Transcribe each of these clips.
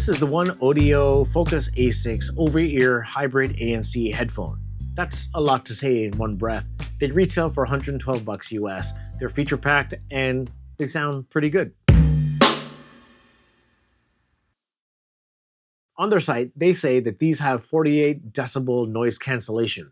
This is the one Odio Focus A6 over-ear hybrid ANC headphone. That's a lot to say in one breath. They retail for $112 US. They're feature-packed and they sound pretty good. On their site, they say that these have 48 decibel noise cancellation.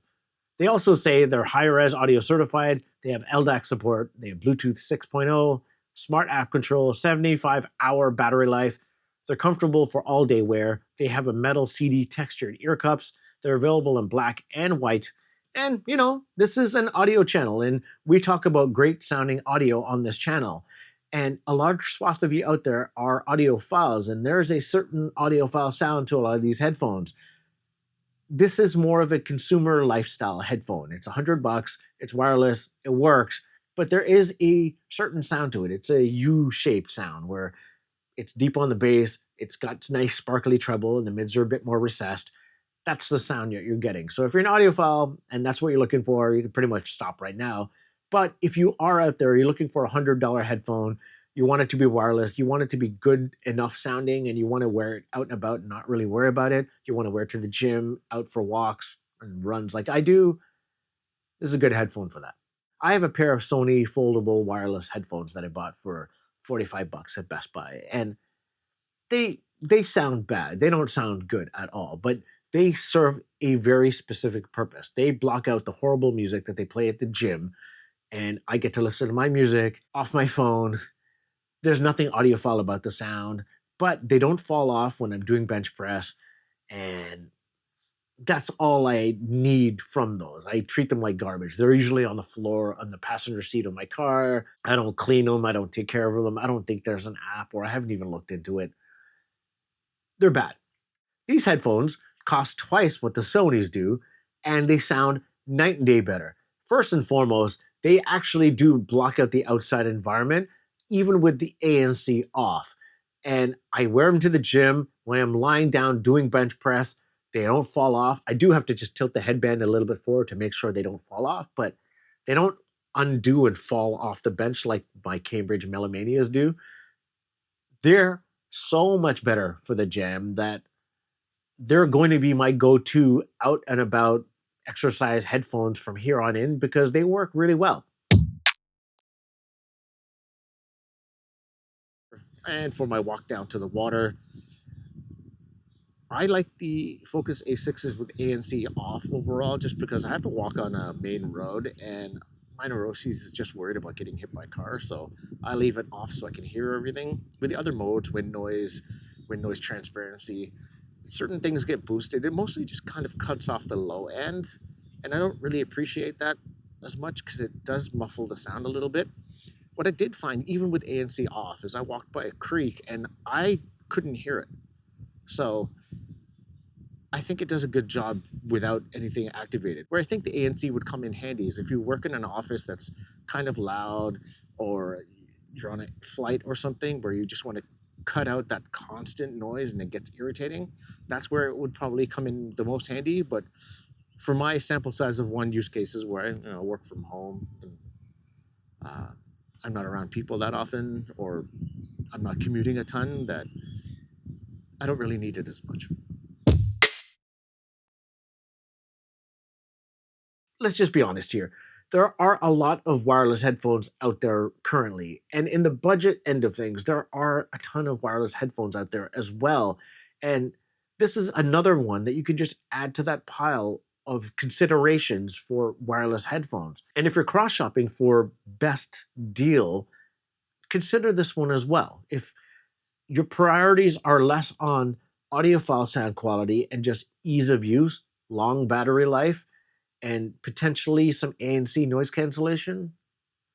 They also say they're high-res audio certified, they have LDAC support, they have Bluetooth 6.0, smart app control, 75-hour battery life. They're comfortable for all-day wear. They have a metal CD textured ear cups. They're available in black and white. And, you know, this is an audio channel, and we talk about great sounding audio on this channel. And a large swath of you out there are audiophiles, and there's a certain audiophile sound to a lot of these headphones. This is more of a consumer lifestyle headphone. It's $100, it's wireless, it works, but there is a certain sound to it. It's a U-shaped sound where it's deep on the bass, it's got nice sparkly treble, and the mids are a bit more recessed. That's the sound you're getting. So if you're an audiophile and that's what you're looking for, you can pretty much stop right now. But if you are out there, you're looking for a $100 headphone, you want it to be wireless, you want it to be good enough sounding, and you want to wear it out and about and not really worry about it. You want to wear it to the gym, out for walks and runs like I do. This is a good headphone for that. I have a pair of Sony foldable wireless headphones that I bought for $45 at Best Buy, and they sound bad. They don't sound good at all, but they serve a very specific purpose. They block out the horrible music that they play at the gym, and I get to listen to my music off my phone. There's nothing audiophile about the sound, but they don't fall off when I'm doing bench press, and that's all I need from those. I treat them like garbage. They're usually on the floor on the passenger seat of my car. I don't clean them. I don't take care of them. I don't think there's an app, or I haven't even looked into it. They're bad. These headphones cost twice what the Sonys do, and they sound night and day better. First and foremost, they actually do block out the outside environment, even with the ANC off. And I wear them to the gym when I'm lying down doing bench press. They don't fall off. I do have to just tilt the headband a little bit forward to make sure they don't fall off, but they don't undo and fall off the bench like my Cambridge Melomanias do. They're so much better for the gym that they're going to be my go-to out and about exercise headphones from here on in because they work really well. And for my walk down to the water, I like the Focus A6s with ANC off overall just because I have to walk on a main road and my neuroses is just worried about getting hit by cars, so I leave it off so I can hear everything. With the other modes, wind noise transparency, certain things get boosted. It mostly just kind of cuts off the low end, and I don't really appreciate that as much because it does muffle the sound a little bit. What I did find, even with ANC off, is I walked by a creek and I couldn't hear it. So I think it does a good job without anything activated. Where I think the ANC would come in handy is if you work in an office that's kind of loud, or you're on a flight or something where you just want to cut out that constant noise and it gets irritating. That's where it would probably come in the most handy. But for my sample size of one use cases where I work from home and I'm not around people that often, or I'm not commuting a ton, that I don't really need it as much. Let's just be honest here. There are a lot of wireless headphones out there currently. And in the budget end of things, there are a ton of wireless headphones out there as well. And this is another one that you can just add to that pile of considerations for wireless headphones. And if you're cross-shopping for best deal, consider this one as well. If your priorities are less on audiophile sound quality and just ease of use, long battery life, and potentially some ANC noise cancellation,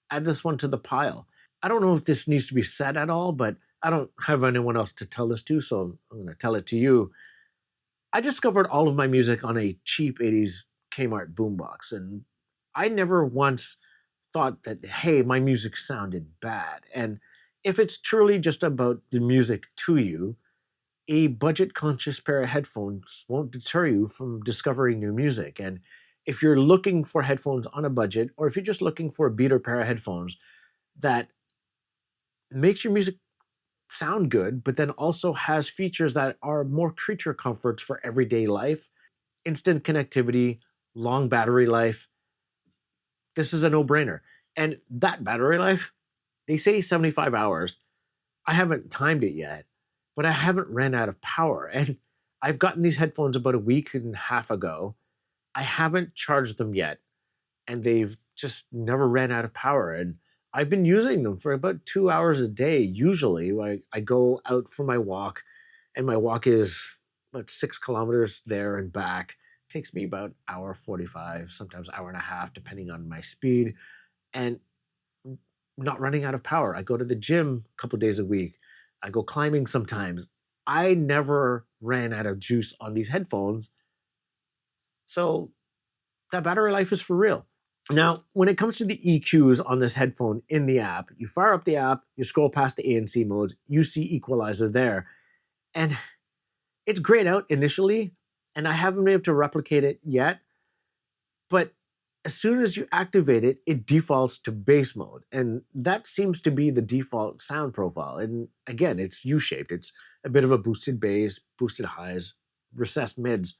add this one to the pile. I don't know if this needs to be said at all, but I don't have anyone else to tell this to, so I'm going to tell it to you. I discovered all of my music on a cheap 80s Kmart boombox, and I never once thought that, hey, my music sounded bad. And if it's truly just about the music to you, a budget-conscious pair of headphones won't deter you from discovering new music. And if you're looking for headphones on a budget, or if you're just looking for a beater pair of headphones that makes your music sound good, but then also has features that are more creature comforts for everyday life, instant connectivity, long battery life. This is a no-brainer. And that battery life, they say 75 hours. I haven't timed it yet, but I haven't ran out of power. And I've gotten these headphones about a week and a half ago. I haven't charged them yet, and they've just never ran out of power. And I've been using them for about 2 hours a day. Usually, I go out for my walk, and my walk is about 6 kilometers there and back. It takes me about hour 45, sometimes hour and a half, depending on my speed. And not running out of power. I go to the gym a couple days a week. I go climbing sometimes. I never ran out of juice on these headphones. So that battery life is for real. Now, when it comes to the EQs on this headphone in the app, you fire up the app, you scroll past the ANC modes, you see equalizer there. And it's grayed out initially, and I haven't been able to replicate it yet. But as soon as you activate it, it defaults to bass mode. And that seems to be the default sound profile. And again, it's U-shaped. It's a bit of a boosted bass, boosted highs, recessed mids.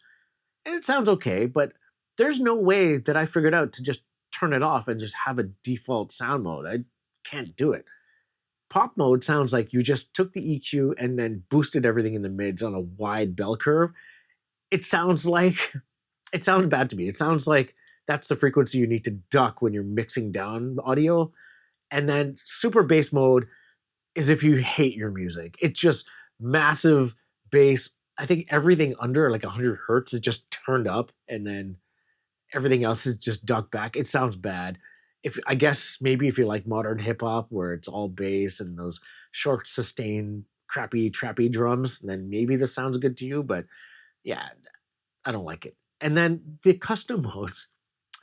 And it sounds okay, but there's no way that I figured out to just turn it off and just have a default sound mode. I can't do it. Pop mode sounds like you just took the EQ and then boosted everything in the mids on a wide bell curve. It sounds bad to me. It sounds like that's the frequency you need to duck when you're mixing down audio. And then super bass mode is if you hate your music. It's just massive bass. I think everything under like 100 hertz is just turned up, and then everything else is just ducked back. It sounds bad. I guess maybe if you like modern hip hop where it's all bass and those short sustained crappy trappy drums, then maybe this sounds good to you. But yeah, I don't like it. And then the custom modes,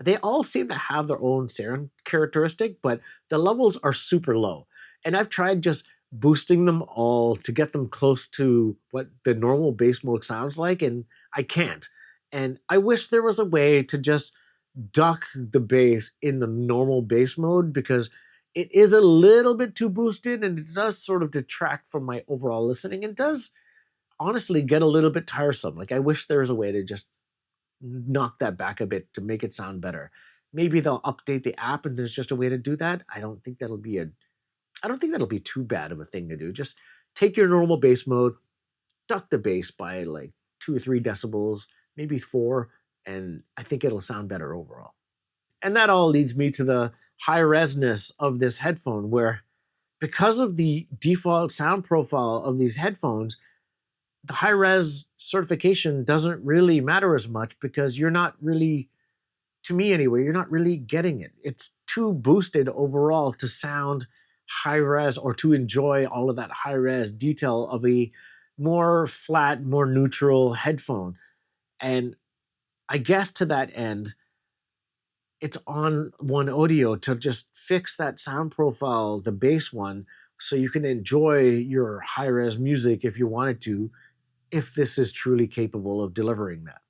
they all seem to have their own sound characteristic, but the levels are super low. And I've tried just boosting them all to get them close to what the normal bass mode sounds like, and I can't. And I wish there was a way to just duck the bass in the normal bass mode, because it is a little bit too boosted and it does sort of detract from my overall listening and does honestly get a little bit tiresome. Like, I wish there was a way to just knock that back a bit to make it sound better. Maybe they'll update the app and there's just a way to do that. I don't think that'll be too bad of a thing to do. Just take your normal bass mode, duck the bass by like 2 or 3 decibels, maybe 4, and I think it'll sound better overall. And that all leads me to the high resness of this headphone, where because of the default sound profile of these headphones, the high res certification doesn't really matter as much, because you're not really, to me anyway, you're not really getting it. It's too boosted overall to sound high res or to enjoy all of that high res detail of a more flat, more neutral headphone. And I guess to that end, it's on one Odio to just fix that sound profile, the bass one, so you can enjoy your high res music if you wanted to, if this is truly capable of delivering that.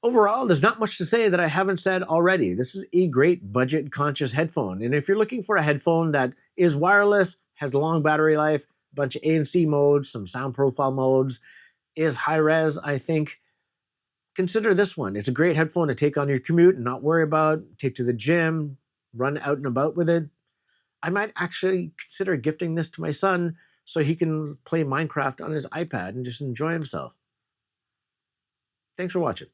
Overall, there's not much to say that I haven't said already. This is a great budget-conscious headphone. And if you're looking for a headphone that is wireless, has long battery life, a bunch of ANC modes, some sound profile modes, is high-res, I think, consider this one. It's a great headphone to take on your commute and not worry about, take to the gym, run out and about with it. I might actually consider gifting this to my son so he can play Minecraft on his iPad and just enjoy himself. Thanks for watching.